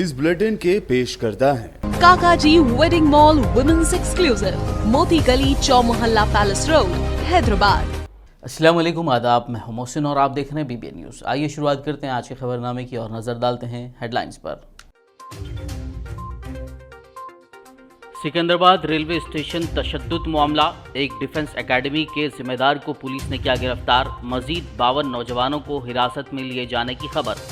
News bulletin के पेश करता है काकाजी वेडिंग मॉल वुमेन्स एक्सक्लूसिव, मोती गली, चौमुहल्ला पैलेस रोड, हैदराबाद। अस्सलाम वालेकुम, आदाब। मैं हूं मोहसिन और आप देख रहे हैं BBN न्यूज़। आइए शुरुआत करते हैं आज के खबरनामे की और नज़र डालते हैं हेडलाइंस पर। सिकंदराबाद रेलवे स्टेशन तशद्दुद मामला, एक डिफेंस एकेडमी के जिम्मेदार को पुलिस ने किया गिरफ्तार। मजीद 52 नौजवानों को हिरासत में लिए जाने की खबर।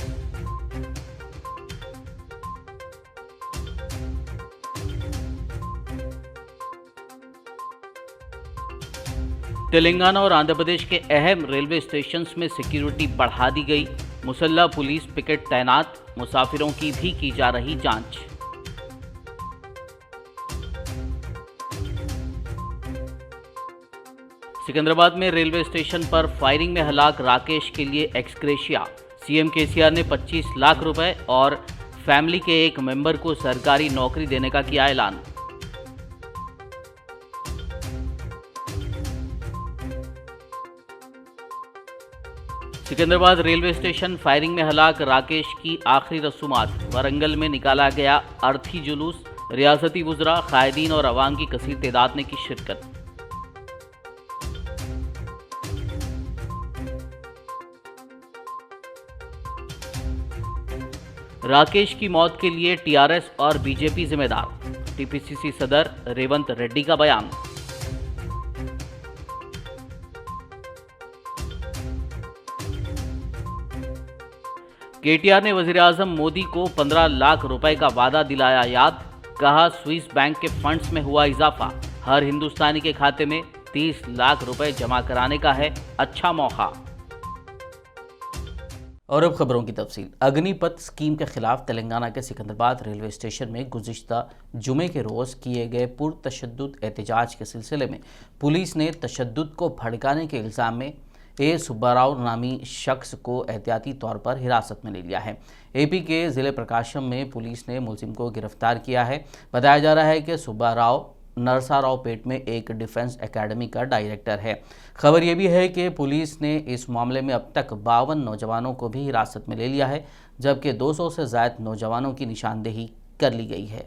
तेलंगाना और आंध्र प्रदेश के अहम रेलवे स्टेशंस में सिक्योरिटी बढ़ा दी गई। मुसल्ला पुलिस पिकेट तैनात, मुसाफिरों की भी की जा रही जांच। सिकंदराबाद में रेलवे स्टेशन पर फायरिंग में हलाक राकेश के लिए एक्सग्रेशिया। CM KCR ने 25 लाख रुपए और फैमिली के एक मेंबर को सरकारी नौकरी देने का किया ऐलान। सिकंदराबाद रेलवे स्टेशन फायरिंग में हलाक राकेश की आखिरी रसूमात। वरंगल में निकाला गया अर्थी जुलूस। रियासती वुज़रा, कायदीन और अवाम की कसीर तादाद ने की शिरकत। राकेश की मौत के लिए TRS और BJP जिम्मेदार। TPCC सदर रेवंत रेड्डी का बयान। KTR ने वज़ीर-ए-आज़म मोदी को 15 लाख रुपए का वादा दिलाया याद। कहा, स्विस बैंक के फंड्स में हुआ इजाफा। हर हिंदुस्तानी के खाते में 30 लाख रुपए जमा कराने का है अच्छा मौका। और अब खबरों की तफसील। अग्निपथ स्कीम के खिलाफ तेलंगाना के सिकंदराबाद रेलवे स्टेशन में गुज़िश्ता जुमे के रोज़ किए गए पुरतशद्दुद एहतजाज के सिलसिले में पुलिस ने तशद्दुद को भड़काने के इल्ज़ाम में सुब्बाराव नामी शख्स को एहतियाती तौर पर हिरासत में ले लिया है। AP के ज़िले प्रकाशम में पुलिस ने मुलजिम को गिरफ्तार किया है। बताया जा रहा है कि सुब्बाराव नरसारावपेट में एक डिफेंस एकेडमी का डायरेक्टर है। खबर यह भी है कि पुलिस ने इस मामले में अब तक 52 नौजवानों को भी हिरासत में ले लिया है, जबकि 200 से ज़ायद नौजवानों की निशानदेही कर ली गई है।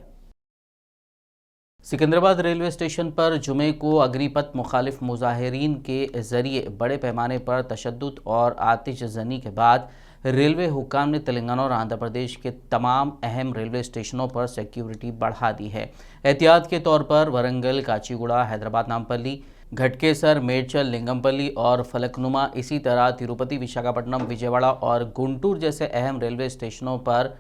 सिकंदराबाद रेलवे स्टेशन पर जुमे को अग्निपथ मुखालिफ मुजाहिरीन के ज़रिए बड़े पैमाने पर तशद्दुद और आतिशज़नी के बाद रेलवे हुक्काम ने तेलंगाना और आंध्र प्रदेश के तमाम अहम रेलवे स्टेशनों पर सिक्योरिटी बढ़ा दी है। एहतियात के तौर पर वरंगल, काचीगुड़ा, हैदराबाद नामपल्ली, घटकेसर, मेडचल, लिंगमपल्ली और फलकनुमा, इसी तरह तिरुपति, विशाखापट्टनम, विजयवाड़ा और गुंटूर जैसे अहम रेलवे स्टेशनों पर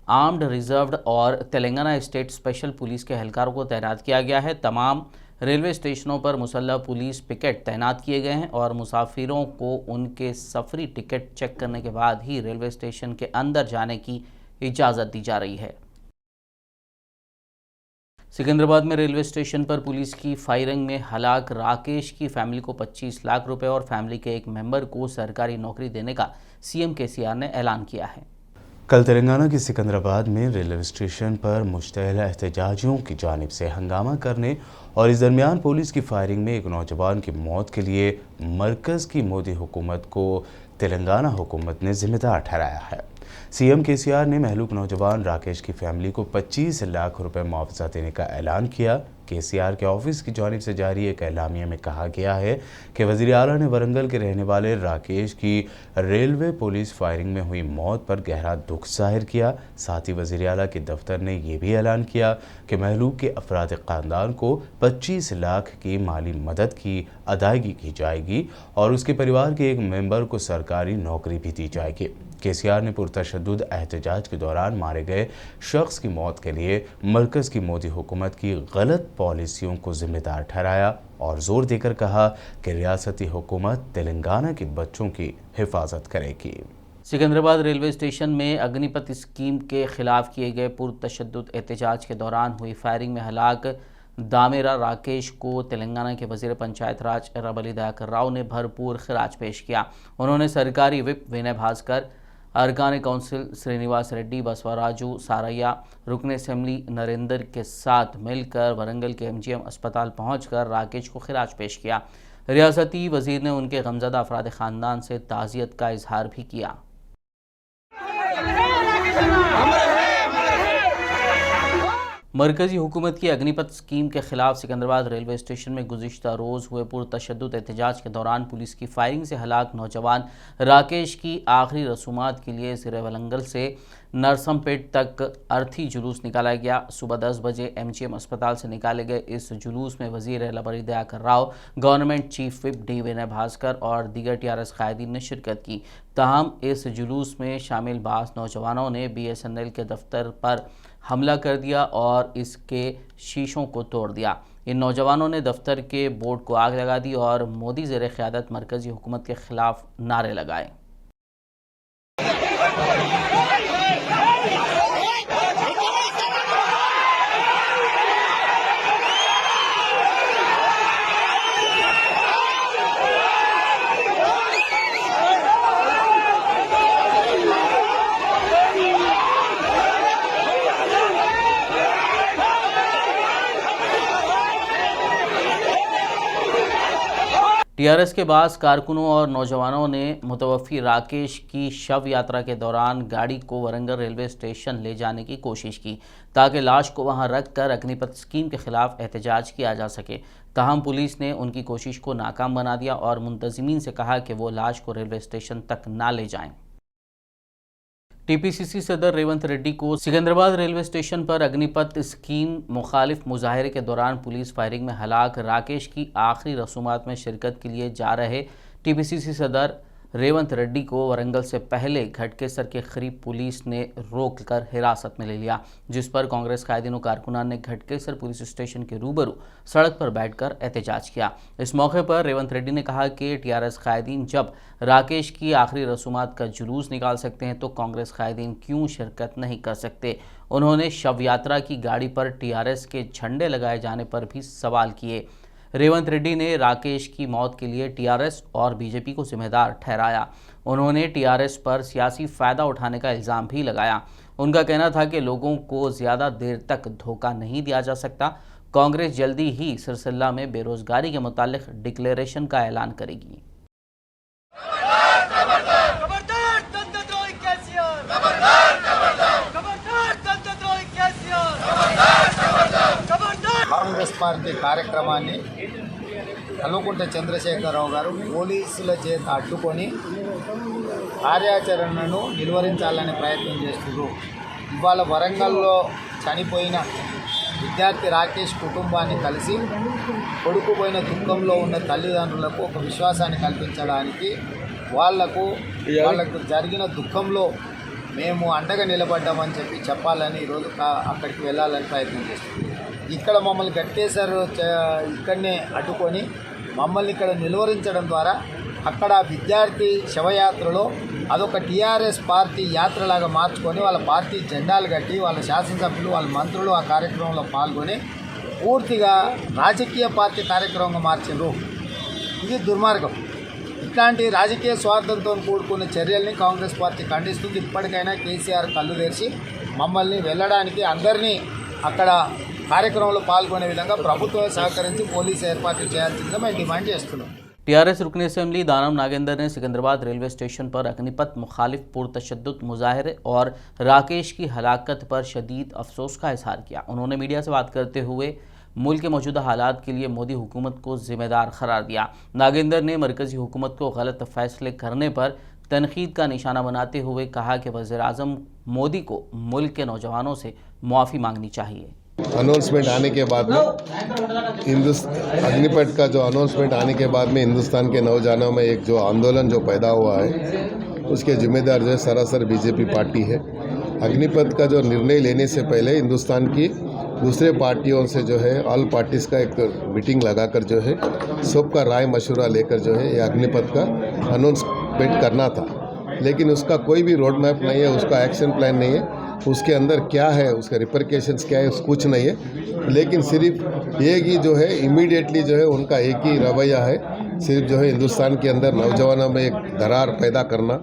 आर्म्ड रिजर्व्ड और तेलंगाना स्टेट स्पेशल पुलिस के एहलकारों को तैनात किया गया है। तमाम रेलवे स्टेशनों पर मुसल्लह पुलिस पिकेट तैनात किए गए हैं और मुसाफिरों को उनके सफरी टिकट चेक करने के बाद ही रेलवे स्टेशन के अंदर जाने की इजाज़त दी जा रही है। सिकंदराबाद में रेलवे स्टेशन पर पुलिस की फायरिंग में हलाक राकेश की फैमिली को 25 लाख रुपए और फैमिली के एक मेंबर को सरकारी नौकरी देने का CM KCR ने ऐलान किया है। कल तेलंगाना के सिकंदराबाद में रेलवे स्टेशन पर मुश्तइल एहतजाजियों की जानिब से हंगामा करने और इस दरमियान पुलिस की फायरिंग में एक नौजवान की मौत के लिए मरकज़ की मोदी हुकूमत को तेलंगाना हुकूमत ने जिम्मेदार ठहराया है। CM KCR ने महलूक नौजवान राकेश की फैमिली को 25 लाख रुपए मुआवजा देने का ऐलान किया। KCR के ऑफिस की जानिब से जारी एक एलामिया में कहा गया है कि वज़ीर आला ने वरंगल के रहने वाले राकेश की रेलवे पुलिस फायरिंग में हुई मौत पर गहरा दुख जाहिर किया। साथ ही वज़ीर आला के दफ्तर ने यह भी ऐलान किया कि महलूक के अफराद ख़ानदान को 25 लाख की माली मदद की अदायगी की जाएगी और उसके परिवार के एक मेंबर को सरकारी नौकरी भी दी जाएगी। KCR ने पुरतशद्दुद एहतजाज के दौरान मारे गए शख्स की मौत के लिए मरकज़ की मोदी हुकूमत की गलत पॉलिसियों को जिम्मेदार ठहराया और जोर देकर कहा कि रियासती हुकूमत तेलंगाना के बच्चों की हिफाजत करेगी। सिकंदराबाद रेलवे स्टेशन में अग्निपथ स्कीम के खिलाफ किए गए पुरतशद्दुद एहतजाज के दौरान हुई फायरिंग में हलाक दामेरा राकेश को तेलंगाना के वज़ीर पंचायत राज एर्राबल्ली दयाकर राव ने भरपूर खिराज पेश किया। उन्होंने सरकारी विप विनय भास्कर, अरकान काउंसिल श्रीनिवास रेड्डी, बसवराजू सारैया, रुकन असेंबली नरेंद्र के साथ मिलकर वरंगल के MGM अस्पताल पहुंचकर राकेश को खिराज पेश किया। रियासती वज़ीर ने उनके गमज़दा अफराद ख़ानदान से ताज़ियत का इजहार भी किया। मरकजी हुकूमत की अग्निपथ स्कीम के खिलाफ सिकंदराबाद रेलवे स्टेशन में गुज़िश्ता रोज़ हुए पुरतशद्दुद एहतजाज के दौरान पुलिस की फायरिंग से हलाक नौजवान राकेश की आखिरी रसूमात के लिए ज़िले वलंगल से नरसमपेट तक अर्थी जुलूस निकाला गया। सुबह 10 बजे MGM अस्पताल से निकाले गए इस जुलूस में वज़ीर अहला बरी Dayakar Rao, government chief whip D विनय भास्कर और दीगर TRS कायदीन ने शिरकत की। ताहम इस जुलूस में शामिल बास नौजवानों ने BSNL के दफ्तर पर हमला कर दिया और इसके शीशों को तोड़ दिया। इन नौजवानों ने दफ्तर के बोर्ड को आग लगा दी और मोदी ज़ेरे क़यादत मरकज़ी हुकूमत के खिलाफ नारे लगाए। TRS के बास कारकुनों और नौजवानों ने मुतवफ़ी राकेश की शव यात्रा के दौरान गाड़ी को वरंगल रेलवे स्टेशन ले जाने की कोशिश की ताकि लाश को वहां रख कर अग्निपथ स्कीम के खिलाफ एहतजाज किया जा सके। ताहम पुलिस ने उनकी कोशिश को नाकाम बना दिया और मुंतज़िमीन से कहा कि वो लाश को रेलवे स्टेशन तक ना ले जाएं। TPCC सदर रेवंत रेड्डी को सिकंदराबाद रेलवे स्टेशन पर अग्निपथ स्कीम मुखालिफ मुजाहरे के दौरान पुलिस फायरिंग में हलाक राकेश की आखिरी रसूमात में शिरकत के लिए जा रहे TPCC सदर रेवंत रेड्डी को वरंगल से पहले घटकेसर के करीब पुलिस ने रोक कर हिरासत में ले लिया, जिस पर कांग्रेस कायदीन कारकुनान ने घटकेसर पुलिस स्टेशन के रूबरू सड़क पर बैठकर एहतजाज किया। इस मौके पर रेवंत रेड्डी ने कहा कि TRS कायदीन जब राकेश की आखिरी रसूमात का जुलूस निकाल सकते हैं तो कांग्रेस कायदीन क्यों शिरकत नहीं कर सकते। उन्होंने शव यात्रा की गाड़ी पर TRS के झंडे लगाए जाने पर भी सवाल किए। रेवंत रेड्डी ने राकेश की मौत के लिए TRS और BJP को जिम्मेदार ठहराया। उन्होंने TRS पर सियासी फ़ायदा उठाने का इल्ज़ाम भी लगाया। उनका कहना था कि लोगों को ज़्यादा देर तक धोखा नहीं दिया जा सकता। कांग्रेस जल्दी ही सिरसिल्ला में बेरोज़गारी के मुतालिक डिक्लेरेशन का ऐलान करेगी। కాంగ్రెస్ పార్టీ కార్యక్రమాన్ని కల్వకుంట్ల చంద్రశేఖరరావు గారు పోలీసుల చేత అడ్డుకొని కార్యాచరణను నిలువరించాలనే ప్రయత్నం చేస్తున్నారు. ఇవాళ వరంగల్లో చనిపోయిన విద్యార్థి రాకేష్ కుటుంబాన్ని కలిసి కొడుకుపోయిన దుఃఖంలో ఉన్న తల్లిదండ్రులకు ఒక విశ్వాసాన్ని కల్పించడానికి వాళ్లకు జరిగిన దుఃఖంలో మేము అండగా నిలబడ్డామని చెప్పాలని ఈరోజు అక్కడికి వెళ్ళాలని ప్రయత్నం చేస్తున్నాం. ఇక్కడ మమ్మల్ని గట్టేశారు, ఇక్కడనే అడ్డుకొని మమ్మల్ని ఇక్కడ నిలువరించడం ద్వారా అక్కడ విద్యార్థి శవయాత్రలో అదొక TRS పార్టీ యాత్రలాగా మార్చుకొని వాళ్ళ పార్టీ జెండాలు కట్టి వాళ్ళ శాసనసభ్యులు వాళ్ళ మంత్రులు ఆ కార్యక్రమంలో పాల్గొని పూర్తిగా రాజకీయ పార్టీ కార్యక్రమంగా మార్చారు. ఇది దుర్మార్గం. ఇట్లాంటి రాజకీయ స్వార్థంతో కూడుకున్న చర్యల్ని కాంగ్రెస్ పార్టీ ఖండిస్తుంది. ఇప్పటికైనా కేసీఆర్ కళ్ళు తెరిచి మమ్మల్ని వెళ్ళడానికి అందరినీ అక్కడ కార్యక్రమంలో పాల్గొనే విధంగా ప్రభుత్వం సహకరించి పోలీసు ఏర్పాట్లు చేయాల్సిందిగా మేము డిమాండ్ చేస్తున్నాం. TRS रुकन असम्बली दानम नागेंद्र ने सिकंदराबाद रेलवे स्टेशन पर अग्निपथ मुखालिफ पुरतशद्दुद मुजाहरे और राकेश की हलाकत पर शदीद अफसोस का इजहार किया। उन्होंने मीडिया से बात करते हुए मुल्क के मौजूदा हालात के लिए मोदी हुकूमत को जिम्मेदार करार दिया। नागेंद्र ने मरकज़ी हुकूमत को गलत फैसले करने पर तनकीद का निशाना बनाते हुए कहा कि वज़ीर-ए-आज़म मोदी को मुल्क के नौजवानों से मुआफ़ी मांगनी चाहिए। अनाउंसमेंट आने के बाद में अग्निपथ का जो अनाउंसमेंट आने के बाद में हिंदुस्तान के नौजवानों में एक जो आंदोलन जो पैदा हुआ है उसके जिम्मेदार जो है सरासर BJP पार्टी है। अग्निपथ का जो निर्णय लेने से पहले हिंदुस्तान की दूसरे पार्टियों से जो है ऑल पार्टीज़ का एक मीटिंग लगाकर जो है सबका राय मशवरा लेकर जो है ये अग्निपथ का अनाउंसमेंट करना था, लेकिन उसका कोई भी रोड मैप नहीं है, उसका एक्शन प्लान नहीं है, उसके अंदर क्या है, उसके रिपरकेशंस क्या है, कुछ नहीं है। लेकिन सिर्फ एक ही जो है इमीडिएटली जो है उनका एक ही रवैया है, सिर्फ जो है हिंदुस्तान के अंदर नौजवानों में एक दरार पैदा करना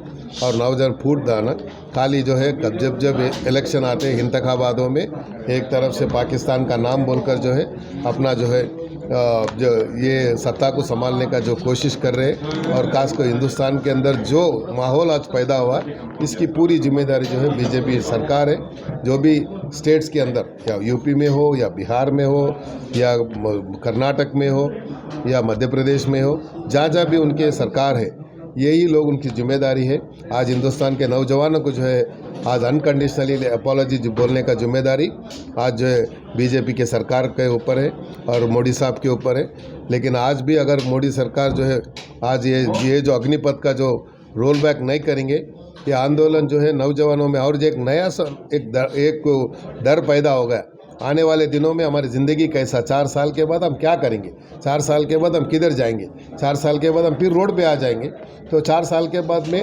और नौजवान फूट दाना। खाली जो है जब इलेक्शन आते हैं इंतखाबातों में एक तरफ से पाकिस्तान का नाम बोलकर जो है अपना जो है जो ये सत्ता को संभालने का जो कोशिश कर रहे हैं और खासकर हिंदुस्तान के अंदर जो माहौल आज पैदा हुआ इसकी पूरी जिम्मेदारी जो है बीजेपी सरकार है। जो भी स्टेट्स के अंदर या यूपी में हो या बिहार में हो या कर्नाटक में हो या मध्य प्रदेश में हो, जहाँ जहाँ भी उनके सरकार है यही लोग उनकी जिम्मेदारी है। आज हिंदुस्तान के नौजवानों को जो है आज अनकंडीशनली अपॉलॉजी बोलने का जिम्मेदारी आज जो है बीजेपी के सरकार के ऊपर है और मोदी साहब के ऊपर है। लेकिन आज भी अगर मोदी सरकार जो है आज ये जो अग्निपथ का जो रोल बैक नहीं करेंगे, ये आंदोलन जो है नौजवानों में और एक नया एक डर पैदा हो गया। आने वाले दिनों में हमारी ज़िंदगी कैसा, 4 साल के बाद हम क्या करेंगे, 4 साल के बाद हम किधर जाएंगे, 4 साल के बाद हम फिर रोड पे आ जाएंगे। तो 4 साल के बाद में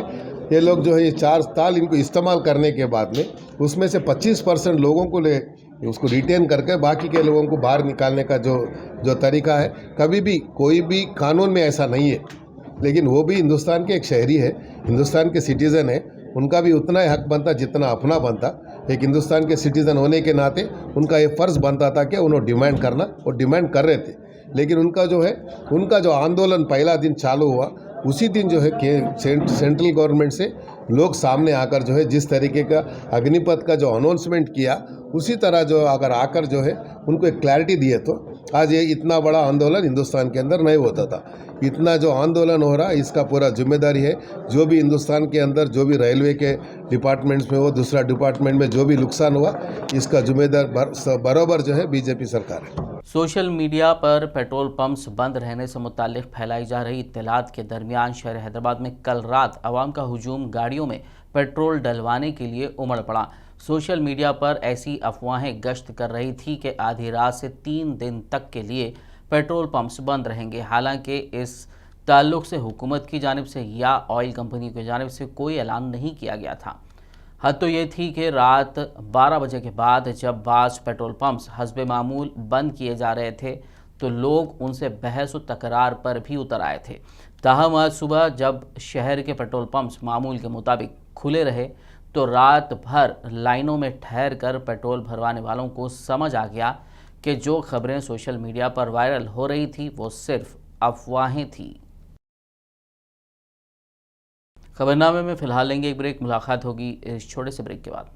ये लोग जो है ये 4 साल इनको इस्तेमाल करने के बाद में उसमें से 25% लोगों को ले उसको रिटेन करके बाकी के लोगों को बाहर निकालने का जो तरीका है, कभी भी कोई भी कानून में ऐसा नहीं है। लेकिन वो भी हिंदुस्तान के एक शहरी है, हिंदुस्तान के सिटीज़न है, उनका भी उतना ही हक बनता जितना अपना बनता। एक हिंदुस्तान के सिटीज़न होने के नाते उनका ये फ़र्ज़ बनता था कि उन्होंने डिमांड करना और डिमांड कर रहे थे। लेकिन उनका जो आंदोलन पहला दिन चालू हुआ उसी दिन जो है सेंट्रल गवर्नमेंट से लोग सामने आकर जो है जिस तरीके का अग्निपथ का जो अनाउंसमेंट किया उसी तरह जो अगर आकर जो है उनको एक क्लैरिटी दिए तो आज ये इतना बड़ा आंदोलन हिंदुस्तान के अंदर नहीं होता था। इतना जो आंदोलन हो रहा है इसका पूरा जिम्मेदारी है जो भी हिंदुस्तान के अंदर जो भी रेलवे के डिपार्टमेंट्स में हो, दूसरा डिपार्टमेंट में जो भी नुकसान हुआ इसका जिम्मेदार बराबर जो है बीजेपी सरकार है। सोशल मीडिया पर पेट्रोल पंप्स बंद रहने से मुताल्लिक फैलाई जा रही इत्तलात के दरमियान शहर हैदराबाद में कल रात अवाम का हुजूम गाड़ियों में पेट्रोल डलवाने के लिए उमड़ पड़ा। सोशल मीडिया पर ऐसी अफवाहें गश्त कर रही थी कि आधी रात से 3 दिन तक के लिए पेट्रोल पंप्स बंद रहेंगे। हालांकि इस ताल्लुक से हुकूमत की जानिब से या ऑयल कंपनी की जानिब से कोई ऐलान नहीं किया गया था। हद तो ये थी कि रात 12 बजे के बाद जब बाज़ पेट्रोल पंप्स हस्बे मामूल बंद किए जा रहे थे तो लोग उनसे बहस व तकरार पर भी उतर आए थे। ताहम आज सुबह जब शहर के पेट्रोल पंप्स मामूल के मुताबिक खुले रहे तो रात भर लाइनों में ठहर कर पेट्रोल भरवाने वालों को समझ आ गया कि जो खबरें सोशल मीडिया पर वायरल हो रही थी वो सिर्फ अफवाहें थी। खबरनामे में फ़िलहाल लेंगे एक ब्रेक, मुलाकात होगी इस छोटे से ब्रेक के बाद।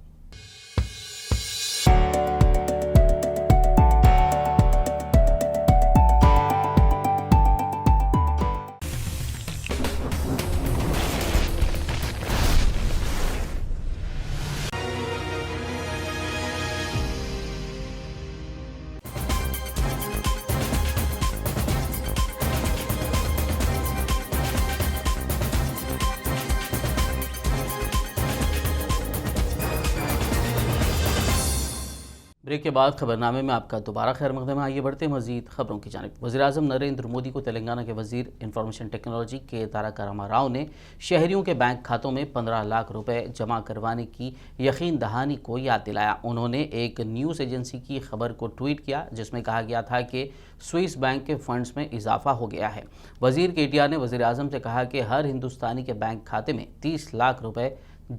ब्रेक के बाद खबरनामे में आपका दोबारा खैर मकदम है। आइए बढ़ते मज़ीद खबरों की जानिब। वज़ीर-ए-आज़म नरेंद्र मोदी को तेलंगाना के वज़ीर इंफॉर्मेशन टेक्नोलॉजी के तारक रामाराव ने शहरियों के बैंक खातों में 15 लाख रुपए जमा करवाने की यकीन दहानी को याद दिलाया। उन्होंने एक न्यूज़ एजेंसी की खबर को ट्वीट किया जिसमें कहा गया था कि स्विस बैंक के फंड्स में इजाफा हो गया है। वज़ीर KTR ने वज़ीर-ए-आज़म से कहा कि हर हिंदुस्तानी के बैंक खाते में 30 लाख रुपये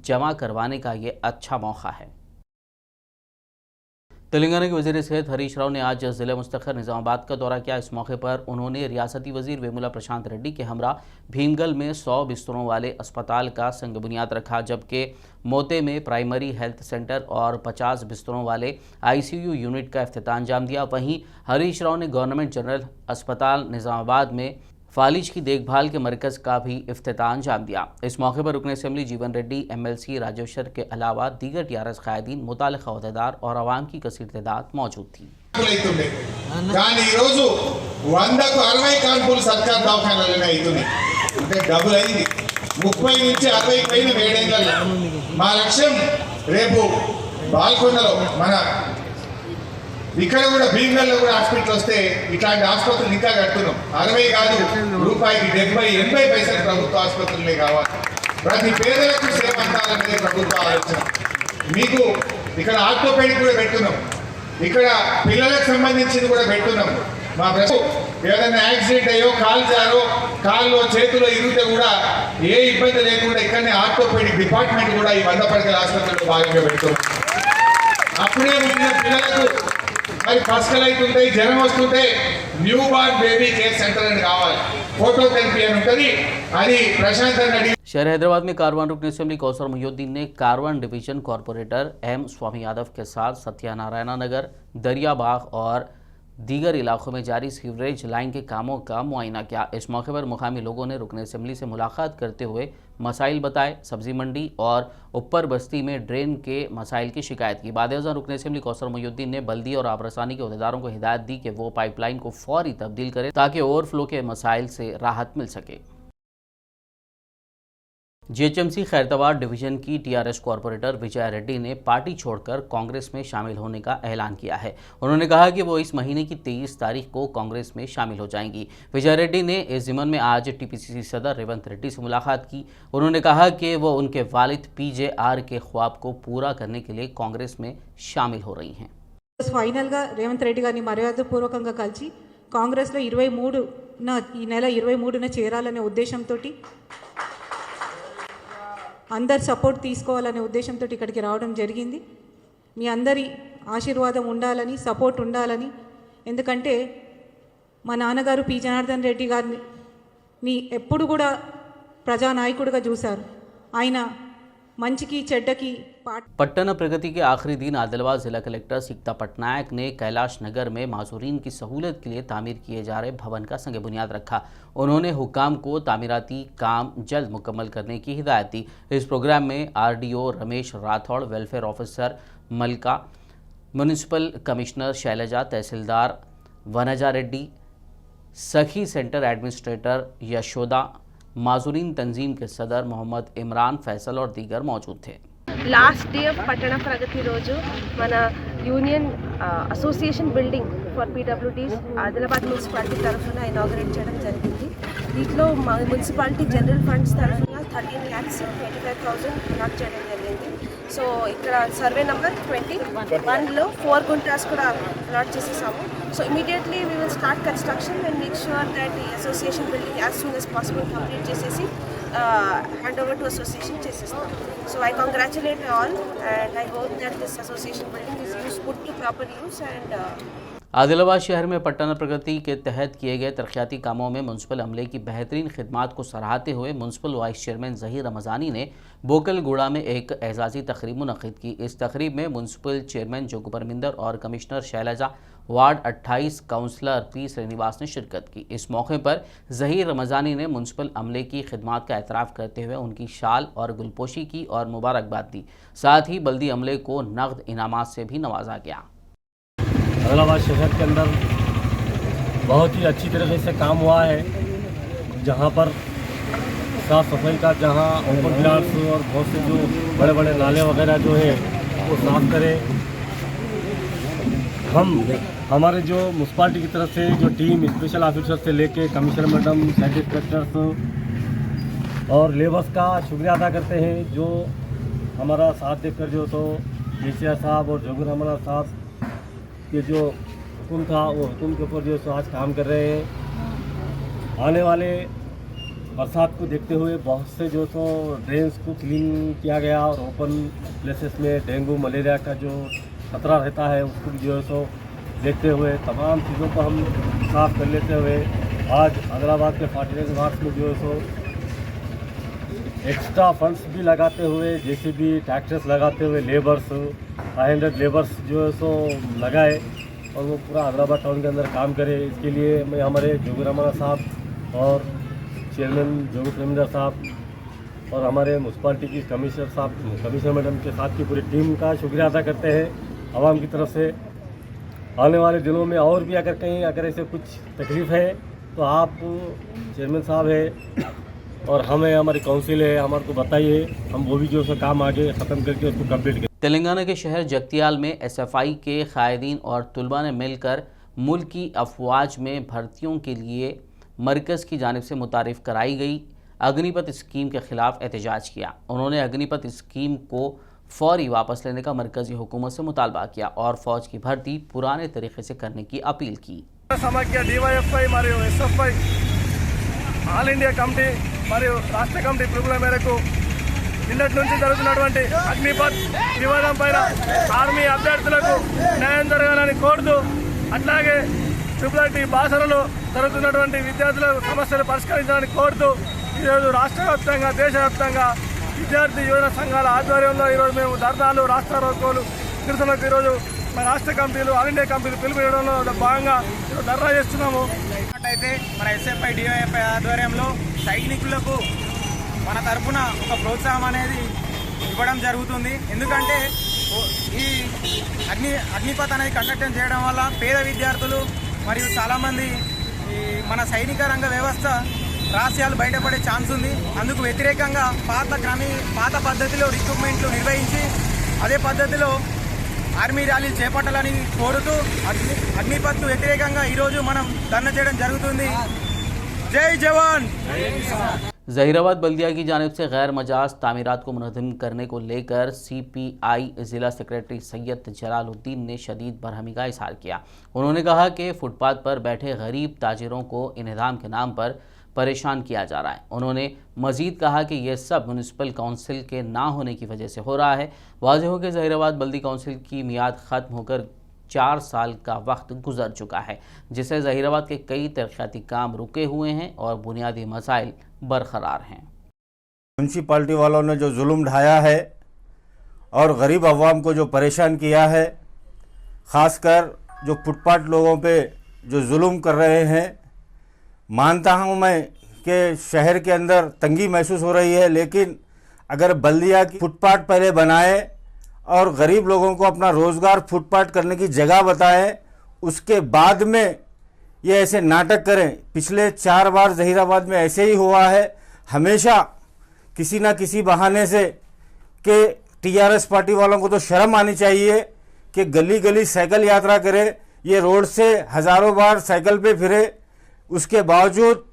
जमा करवाने का ये अच्छा मौका है। तेलंगाना के वज़ीर सेहत हरीश राव ने आज ज़िला मुस्तखर निज़ामाबाद का दौरा किया। इस मौके पर उन्होंने रियासती वज़ीर वेमुला प्रशांत रेड्डी के हमरा भीमगल में 100 बिस्तरों वाले अस्पताल का संग बुनियाद रखा, जबकि मोते में प्राइमरी हेल्थ सेंटर और 50 बिस्तरों वाले ICU यूनिट का इफ्तिताह अंजाम दिया। वहीं हरीश राव ने गवर्नमेंट जनरल अस्पताल निज़ामाबाद में फालिज की देखभाल के मरकज़ का भी इफ्तिताह अंजाम दिया। इस मौके पर रुकन असम्बली जीवन रेड्डी, MLC राजेश्वर के अलावा दीगर TRS कायदीन, मुतालिका अहदेदार और आवाम की कसीर तादाद मौजूद थी। ఇక్కడ కూడా భీమగల్లో కూడా హాస్పిటల్ వస్తే ఇట్లాంటి ఆసుపత్రులు ఇంకా కడుతున్నాం. 60 కాదు రూపాయికి 70-80 పైసలు ప్రభుత్వ ఆసుపత్రులే కావాలి. ప్రతి పేదలకు సేవ అందాలనేది ప్రభుత్వ ఆలోచన. మీకు ఇక్కడ ఆర్థోపెడిక్ కూడా పెట్టున్నాం, ఇక్కడ పిల్లలకు సంబంధించింది కూడా పెట్టున్నాం. మా ఏదైనా యాక్సిడెంట్ అయ్యో కాలు జారో కాల్లో చేతిలో ఇరిగితే కూడా ఏ ఇబ్బంది లేకుండా ఇక్కడనే ఆర్థోపెడిక్ డిపార్ట్మెంట్ కూడా ఈ 100 పడకల ఆసుపత్రిలో భాగంగా పెడుతున్నాం. అప్పుడే పుట్టిన పిల్లలకు మరి పసకలు అవుతుంటాయి, జ్వరం వస్తుంటే new born baby care centre అని కావాలి, ఫోటోథెరపీ అని ఉంటుంది, అది ప్రశాంత్ అడిగి। शहर हैदराबाद में कारवान रुकन असेंबली कौसर मुहिउद्दीन ने कारवान डिवीजन कॉरपोरेटर एम स्वामी यादव के साथ सत्यानारायण नगर, दरियाबाग और दीगर इलाकों में जारी सीवरेज लाइन के कामों का मुआयना किया। इस मौके पर मुकामी लोगों ने रुकन असेंबली से मुलाकात करते हुए मसाइल बताए। सब्जी मंडी और ऊपर बस्ती में ड्रेन के मसाइल की शिकायत की। बादशाह रुकन असेंबली कौसर मुहिउद्दीन ने बल्दी और आबरसानी के अहदेदारों को हिदायत दी कि वो पाइपलाइन को फौरी तब्दील करें ताकि ओवरफ्लो के मसाइल से राहत मिल सके। जीएचएमसी खैरताबाद डिवीजन की टीआरएस कॉरपोरेटर विजय रेड्डी ने पार्टी छोड़कर कांग्रेस में शामिल होने का ऐलान किया है। उन्होंने कहा कि वो इस महीने की 23 तारीख को कांग्रेस में शामिल हो जाएंगी। विजय रेड्डी ने इस ज़िमन में आज टीपीसीसी सदर रेवंत रेड्डी से मुलाकात की। उन्होंने कहा कि वो उनके वालिद पीजेआर के ख्वाब को पूरा करने के लिए कांग्रेस में शामिल हो रही हैं। ఫైనల్గా రేవంత్ రెడ్డి గారిని మర్యాదపూర్వకంగా కలిసి కాంగ్రెస్లో 23న ఈ నెల 23న చేరాలనే ఉద్దేశంతో అందరి సపోర్ట్ తీసుకోవాలనే ఉద్దేశంతో ఇక్కడికి రావడం జరిగింది। మీ అందరి ఆశీర్వాదం ఉండాలని, సపోర్ట్ ఉండాలని, ఎందుకంటే మా నాన్నగారు పి జనార్దన్ రెడ్డి గారిని ఎప్పుడు కూడా ప్రజానాయకుడిగా చూశారు। ఆయన मंची చెడ్డకి पट्टना प्रगति के आखिरी दिन आदिलाबाद जिला कलेक्टर सिकता पटनायक ने कैलाश नगर में माजूरीन की सहूलत के लिए तामीर किए जा रहे भवन का संग बुनियाद रखा। उन्होंने हुकाम को तामीराती काम जल्द मुकम्मल करने की हिदायत दी। इस प्रोग्राम में RDO Ramesh Rathore, welfare officer मलका, म्यूनिसिपल कमिश्नर शैलजा, तहसीलदार वनजा रेड्डी, सखी सेंटर एडमिनिस्ट्रेटर यशोदा, माजूरीन तंजीम के सदर मोहम्मद इमरान फैसल और दीगर मौजूद थे। లాస్ట్ డే ఆఫ్ పట్టణ ప్రగతి రోజు మన union association building for PWDs Adilabad municipality తరఫున ఇనాగరేట్ చేయడం జరిగింది। దీంట్లో మున్సిపాలిటీ జనరల్ ఫండ్స్ తరఫున 13,25,000 అలాట్ చేయడం జరిగింది। సో ఇక్కడ సర్వే నెంబర్ 21లో 4 గుంటాస్ కూడా అలాట్ చేసేసాము। So immediately we will start construction and make sure that ఈ association building as soon as possible complete చేసేసి hand over to association చేసేస్తాం। So I congratulate all and I hope that this association building is put to proper use and Adilabad शहर में पट्टना प्रगति के तहत किए गए तरक्याती कामों में म्यूनसिपल अमले की बेहतरीन खिदमात को सराहते हुए municipal vice chairman Zaheer Ramzani ने बोकलगुड़ा में एक एजाज़ी तकरीब मुनक़िद की। इस तकरीब में म्यूनसिपल चेयरमैन जोगू परमिंदर और commissioner Shailaja, ward 28 councillor P Srinivas ने शिरकत की। इस मौके पर ज़हीर रमज़ानी ने म्यूनसिपल अमले की खिदमात का एतराफ़ करते हुए उनकी शाल और गुलपोशी की और मुबारकबाद दी। साथ ही बल्दी अमले को नकद इनामात से भी नवाजा गया। आदिलाबाद शहर के अंदर बहुत ही अच्छी तरीके से काम हुआ है। जहाँ पर साफ़ सफाई का, जहाँ ओपन ग्राउंड्स और बहुत से जो बड़े बड़े नाले वगैरह जो है वो साफ़ करें। हमारे जो म्यूनसिपालिटी की तरफ से जो टीम स्पेशल ऑफिसर से लेके कमिश्नर मैडम, साइड इंस्पेक्टर्स और लेबर्स का शुक्रिया अदा करते हैं जो हमारा साथ देकर जो तो केसीआर साहब और जोगू रमना साहब के जो हुक्म था वो हुक्म के ऊपर जो सो आज काम कर रहे हैं। आने वाले बरसात को देखते हुए बहुत से जो सो ड्रेन्स को क्लीन किया गया और ओपन प्लेसेस में डेंगू मलेरिया का जो खतरा रहता है उसको भी जो है सो देखते हुए तमाम चीज़ों को हम साफ कर लेते हुए आज आदिलाबाद के 49 वार्ड में जो है सो एक्स्ट्रा फंड्स भी लगाते हुए जेसीबी ट्रैक्टर्स लगाते हुए लेबर्स 500 लेबर्स जो है सो लगाए और वो पूरा आदिलाबाद टाउन के अंदर काम करे। इसके लिए मैं हमारे जोगू रमना साहब और चेयरमैन जोगू परमिंदर साहब और हमारे म्यूनसिपालिटी की कमिश्नर मैडम के साथ की पूरी टीम का शुक्रिया अदा करते हैं। आवाम की तरफ से आने वाले दिनों में और भी अगर कहीं अगर ऐसे कुछ तकलीफ़ है तो आप चेयरमैन साहब है और हमें हमारी काउंसिल है, हमारे को बताइए, हम वो भी जो है काम आगे ख़त्म करके उसको कंप्लीट करें। तेलंगाना के शहर जगतियाल में एसएफआई के कायदीन और तुलबा ने मिलकर मुल्क की अफवाज में भर्तियों के लिए मरकज़ की जानिब से मुतारिफ़ कराई गई अग्निपथ स्कीम के ख़िलाफ़ एहतजाज किया। उन्होंने अग्निपथ स्कीम को फौरी वापस लेने का मरकज़ी हुकूमत से मुतालबा किया और फ़ौज की भर्ती पुराने तरीके से करने की अपील की। ఆల్ ఇండియా కమిటీ మరియు రాష్ట్ర కమిటీ పిలుపుల మేరకు నిన్నటి నుంచి జరుగుతున్నటువంటి అగ్నిపథ్ వివాదం పైన ఆర్మీ అభ్యర్థులకు న్యాయం జరగాలని కోరుతూ అట్లాగే ట్రిపుల్ బాసరలో జరుగుతున్నటువంటి విద్యార్థుల సమస్యలు పరిష్కరించడానికి కోరుతూ ఈరోజు రాష్ట్ర వ్యాప్తంగా దేశవ్యాప్తంగా విద్యార్థి యువజన సంఘాల ఆధ్వర్యంలో ఈరోజు మేము ధర్నాలు రాష్ట్ర రోకోలు నిరసనకు ఈరోజు మన రాష్ట్ర కమిటీలు ఆల్ ఇండియా కమిటీలు పిలుపునివ్వడంలో భాగంగా ఈరోజు ధర్నా చేస్తున్నాము. అయితే మన ఎస్ఎఫ్ఐ డివైఎఫ్ఐ ఆధ్వర్యంలో సైనికులకు మన తరఫున ఒక ప్రోత్సాహం అనేది ఇవ్వడం జరుగుతుంది. ఎందుకంటే ఈ అగ్నిపథ్ అనేది కండక్ట్ చేయడం వల్ల పేద విద్యార్థులు మరియు చాలామంది ఈ మన సైనిక రంగ వ్యవస్థ రహస్యాలు బయటపడే ఛాన్స్ ఉంది. అందుకు వ్యతిరేకంగా పాత పద్ధతిలో రిక్రూట్మెంట్లు నిర్వహించి అదే పద్ధతిలో ఆర్మీ ర్యాలీలు చేపట్టాలని కోరుతూ అగ్నిపథ్కు వ్యతిరేకంగా ఈరోజు మనం ధర్నా చేయడం జరుగుతుంది. జై జవాన్. जहीराबाद बल्दिया की जानिब से गैर मजाज तामीरात को मुनज़्ज़म करने को लेकर CPI ज़िला सेक्रेटरी सैयद जलालुद्दीन ने शदीद बरहमी का इज़हार किया। उन्होंने कहा कि फुटपाथ पर बैठे गरीब ताजिरों को इन्हदाम के नाम पर परेशान किया जा रहा है। उन्होंने मज़ीद कहा कि यह सब म्यूनसिपल काउंसिल के ना होने की वजह से हो रहा है। वाज़ेह हो कि जहीराबाद बल्दी काउंसिल की मियाद ख़त्म होकर 4 साल का वक्त गुजर चुका है, जिससे जहीराबाद के कई तरक्याती काम रुके हुए हैं और बुनियादी मसाइल बरकरार हैं। म्यूनसिपाल्टी वालों ने जो जुल्म ढाया है और गरीब अवाम को जो परेशान किया है, ख़ासकर जो फुटपाथ लोगों पे जो जुल्म कर रहे हैं, मानता हूँ मैं कि शहर के अंदर तंगी महसूस हो रही है, लेकिन अगर बल्दिया की फुटपाथ पहले बनाए और गरीब लोगों को अपना रोज़गार फुटपाथ करने की जगह बताएं, उसके बाद में ये ऐसे नाटक करें। पिछले 4 बार जहीराबाद में ऐसे ही हुआ है। हमेशा किसी ना किसी बहाने से कि TRS पार्टी वालों को तो शर्म आनी चाहिए कि गली गली साइकिल यात्रा करे, ये रोड से हज़ारों बार साइकिल पे फिरे, उसके बावजूद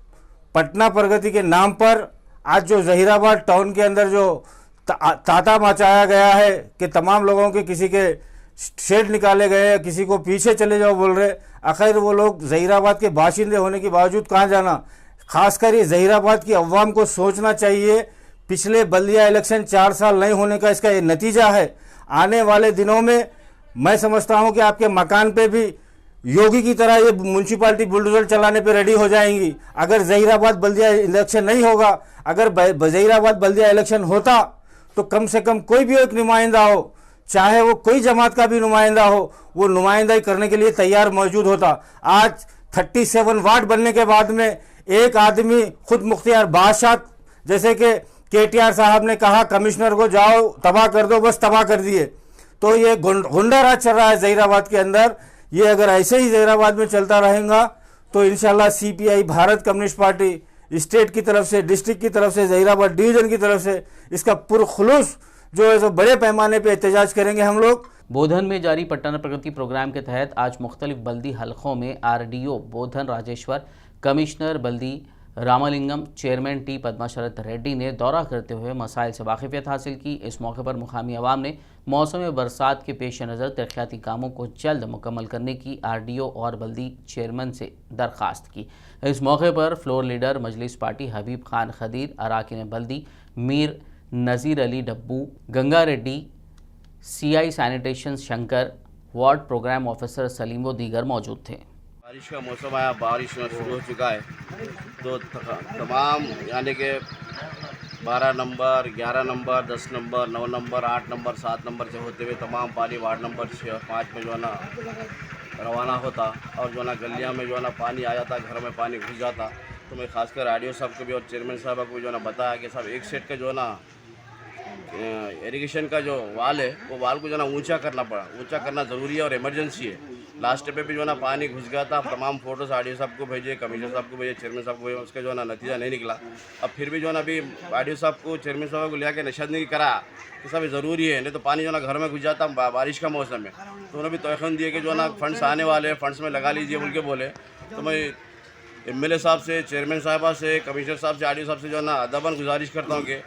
पटना प्रगति के नाम पर आज जो जहीराबाद टाउन के अंदर जो ताता मचाया गया है कि तमाम लोगों के किसी के शेड निकाले गए, किसी को पीछे चले जाओ बोल रहे। आखिर वो लोग जहीराबाद के बाशिंदे होने के बावजूद कहाँ जाना। खासकर ये जहीराबाद की अवाम को सोचना चाहिए। पिछले बल्दिया इलेक्शन 4 साल नहीं होने का इसका ये नतीजा है। आने वाले दिनों में मैं समझता हूँ कि आपके मकान पे भी योगी की तरह ये म्यूनसिपाल्टी बुलडोजर चलाने पे रेडी हो जाएंगी। अगर जहीराबाद बल्दिया इलेक्शन नहीं होगा, अगर जहीराबाद बल्दिया इलेक्शन होता तो कम से कम कोई भी एक नुमाइंदा हो, चाहे वो कोई जमात का भी नुमाइंदा हो, वो नुमाइंदाई करने के लिए तैयार मौजूद होता। आज 37 वार्ड बनने के बाद में एक आदमी खुद मुख्तियार बादशाह, जैसे कि KTR साहब ने कहा कमिश्नर को जाओ तबाह कर दो, बस तबाह कर दिए। तो ये गुंडा राज चल रहा है जहीराबाद के अंदर। ये अगर ऐसे ही जहीराबाद में चलता रहेगा तो इंशाल्लाह CPI Bharat communist party state की तरफ से, डिस्ट्रिक्ट की तरफ से, जहीराबाद डिवीज़न की तरफ से इसका पुरखुलूस जो है सो बड़े पैमाने पे एहतजाज करेंगे हम लोग। बोधन में जारी पटना प्रगति प्रोग्राम के तहत आज मुख्तलिफ बल्दी हलकों में RDO बोधन राजेश्वर, कमिश्नर बल्दी रामालिंगम, चेयरमैन T पद्मा शरद रेड्डी ने दौरा करते हुए मसाइल से वाकिफियत हासिल की। इस मौके पर मुकामी अवाम ने मौसम बरसात के पेश नज़र तरक्याती कामों को जल्द मुकम्मल करने की RDO और बल्दी चेयरमैन से दरख्वास्त की। इस मौके पर floor leader Majlis party Habib Khan Khadeer, अराकीन बल्दी Mir Nazir Ali Dabbu, Ganga Reddy, CI sanitation Shankar, ward programme officer Salim व दीगर मौजूद थे। बारिश का मौसम आया, बारिश शुरू हो चुका है, तो तमाम यानी कि 12 number, 11 number, 10 number, 9 number, 8 number, 7 number से होते हुए तमाम पानी वार्ड नंबर 6 और 5 में जो है ना रवाना होता और जो है ना गलियाँ में जो है ना पानी आ जाता, घर में पानी घुस जाता। तो मैं खासकर RDO साहब को भी और चेयरमैन साहब को भी जो है ना बताया कि साहब एक सेट का जो है ना इरिगेशन का जो वाल है वो वाल को जो है ना ऊंचा करना पड़ा, ऊंचा करना ज़रूरी है और इमरजेंसी है। लास्ट पे भी जो है ना पानी घुस गया था। तमाम फोटोस RDO साहब को भेजे, कमिश्नर साहब को भेजे, चेयरमैन साहब को भेजे, उसका जो है ना नतीजा नहीं निकला। अब फिर भी जो है ना अभी RDO साहब को, चेयरमैन साहब को लिया के निशानदेही करा कि सब ज़रूरी है, नहीं तो पानी जो है ना घर में घुस जाता बारिश का मौसम में। तो उन्होंने भी तोहफ़ा दिए कि जो है ना फंड्स आने वाले, फंड्स में लगा लीजिए बोल के बोले। तो मैं MLA साहब से, चेयरमैन साहबा से, कमिश्नर साहब से, RDO साहब से जो है ना अदबन गुजारिश करता हूँ कि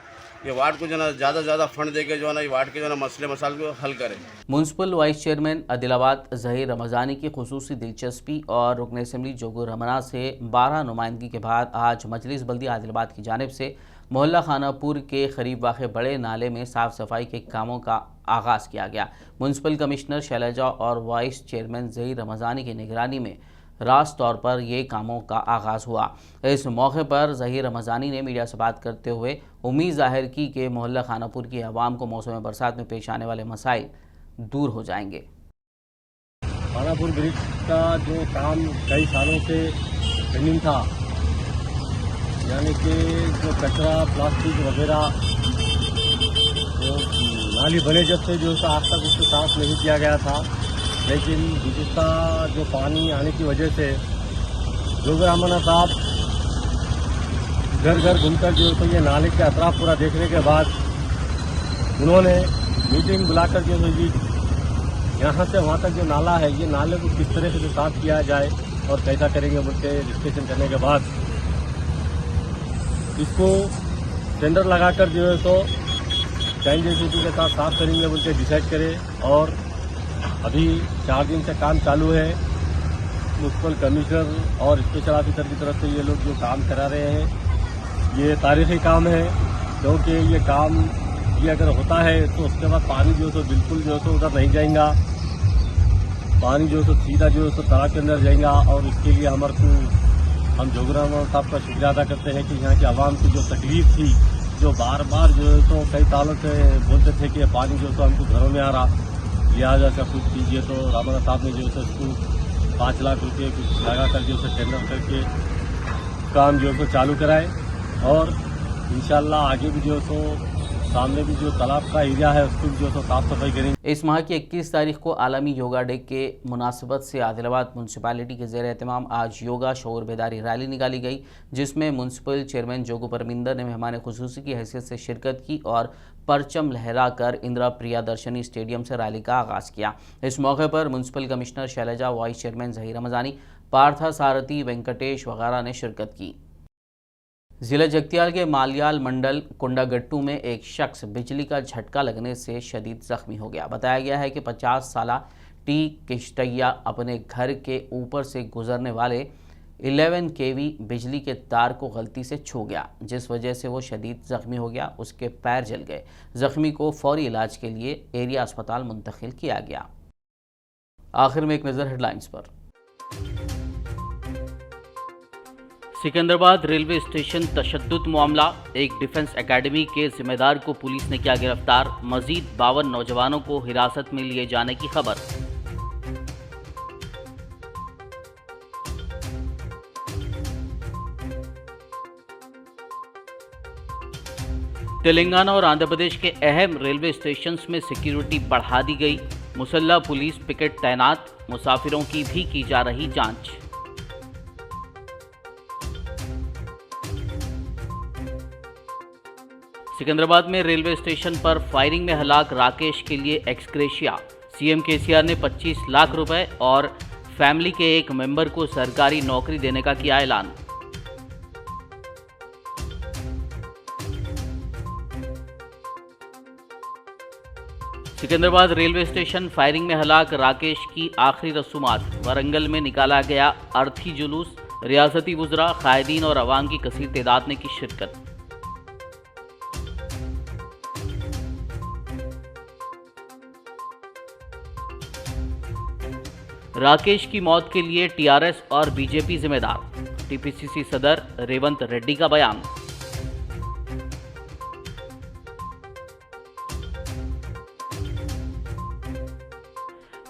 ये वार्ड को जो है ना ज़्यादा से ज़्यादा फंड देके जो है ना ये वार्ड के जो है ना मसले मसाइल को हल करें। Municipal vice chairman Adilabad Zaheer Ramzani की खुसूसी दिलचस्पी और रुकन असम्बली जोगो रमना से 12 नुमाइंदगी के बाद आज मजलिस बल्दी आदिलाबाद की जानिब से मोहल्ला खानापुर के करीब वाक़े बड़े नाले में साफ सफाई के कामों का आगाज़ किया गया। म्यूनसिपल कमिश्नर शैलजा और वाइस चेयरमैन ज़हीर रमज़ानी की निगरानी में रास्त तौर पर ये कामों का आगाज़ हुआ। इस मौके पर ज़हीर रमज़ानी ने मीडिया से बात करते हुए उम्मीद जाहिर की कि मोहल्ला खानापुर की आवाम को मौसम बरसात में पेश आने वाले मसाइल दूर हो जाएंगे। खानापुर ब्रिज का जो काम कई सालों से पेंडिंग था, यानी कि जो कचरा प्लास्टिक वगैरह तो नाली बने जब से जो आज तक उसको साफ नहीं किया गया था, लेकिन गुज़िश्ता जो पानी आने की वजह से जोगर अमना साहब घर घर घूमकर जो तो ये नाले के अतराफ पूरा देखने के बाद उन्होंने मीटिंग बुलाकर जो है जी यहाँ से वहाँ तक जो नाला है, ये नाले को किस तरह से साफ किया जाए और कैसा करेंगे बोलते डिस्कशन करने के बाद इसको टेंडर लगाकर जो है तो चैन जेसीबी के साथ साफ करेंगे बोलते डिसाइड करें। और अभी 4 दिन से काम चालू है। म्यूनसिपल कमिश्नर और स्पेशल ऑफिसर की तरफ से ये लोग जो काम करा रहे हैं, ये तारीखी काम है, क्योंकि ये काम ये अगर होता है तो उसके बाद पानी जो है तो बिल्कुल जो है तो उधर नहीं जाएगा, पानी जो है तो सीधा जो है तो तालाब के अंदर जाएगा। और इसके लिए हमारे को हम जोगरा साहब का शुक्रिया अदा करते हैं कि यहाँ की आवाम की जो तकलीफ थी, जो बार बार जो है तो कई सालों से बोलते थे कि पानी जो है तो हमको घरों में आ रहा, लिहाजा का कुछ कीजिए। तो रामाना साहब ने जो है उसको 5 लाख रुपये कुछ लगा कर जो है टेंडर करके काम जो है तो चालू कराए। और इंशाल्लाह आगे भी जो है तो सामने भी जो तालाब का एरिया है उसको जो है साफ सफाई करेंगे। इस माह की 21 तारीख को आलमी योगा डे के मुनासिबत से आदिलाबाद म्यूनसिपालिटी के ज़ेर एहतमाम आज योगा शऊर बेदारी रैली निकाली गई, जिसमें म्यूनसिपल चेयरमैन जोगू परमिंदर ने मेहमान खुसूसी की हैसियत से शिरकत की और परचम लहराकर इंदिरा प्रियदर्शनी स्टेडियम से रैली का आगाज़ किया। इस मौके पर municipal commissioner Shailaja, vice chairman Zaheer Ramzani, Partha Sarathi, Venkatesh वगैरह ने शिरकत की। जिला जगतियाल के मालियाल मंडल कुंडागट्टू में एक शख्स बिजली का झटका लगने से शदीद जख्मी हो गया। बताया गया है कि 50 साला टी किश्तैया अपने घर के ऊपर से गुजरने वाले 11 kV बिजली के तार को गलती से छू गया, जिस वजह से वो शदीद जख्मी हो गया। उसके पैर जल गए। जख्मी को फौरी इलाज के लिए एरिया अस्पताल मुंतकिल किया गया। आखिर में एक नज़र हेडलाइंस पर। सिकंदराबाद रेलवे स्टेशन तशद्दुद मामला, एक डिफेंस एकेडमी के जिम्मेदार को पुलिस ने किया गिरफ्तार। मजीद 52 नौजवानों को हिरासत में लिए जाने की खबर। तेलंगाना और आंध्र प्रदेश के अहम रेलवे स्टेशंस में सिक्योरिटी बढ़ा दी गई। मुसल्ला पुलिस पिकेट तैनात, मुसाफिरों की भी की जा रही जांच। सिकंदराबाद में रेलवे स्टेशन पर फायरिंग में हलाक राकेश के लिए एक्सग्रेशिया। सीएम केसीआर ने 25 लाख रुपए और फैमिली के एक मेंबर को सरकारी नौकरी देने का किया ऐलान। सिकंदराबाद रेलवे स्टेशन फायरिंग में हलाक राकेश की आखिरी रसूमात। वरंगल में निकाला गया अर्थी जुलूस। रियासती वुज़रा, कायदीन और अवाम की कसीर तादाद ने की शिरकत। राकेश की मौत के लिए टीआरएस और बीजेपी जिम्मेदार। टीपीसीसी सदर रेवंत रेड्डी का बयान।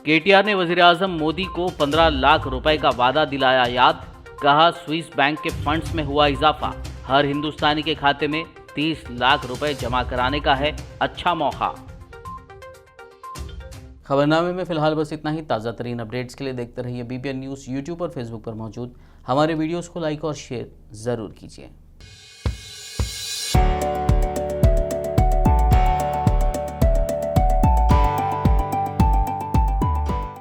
केटीआर ने वज़ीर-ए-आज़म मोदी को 15 लाख रुपए का वादा दिलाया याद। कहा स्विस बैंक के फंड्स में हुआ इजाफा। हर हिंदुस्तानी के खाते में 30 लाख रुपए जमा कराने का है अच्छा मौका। खबरनामे में फिलहाल बस इतना ही। ताज़ा तरीन अपडेट्स के लिए देखते रहिए बीबीएन न्यूज़। यूट्यूब और फेसबुक पर मौजूद हमारे वीडियोस को लाइक और शेयर ज़रूर कीजिए।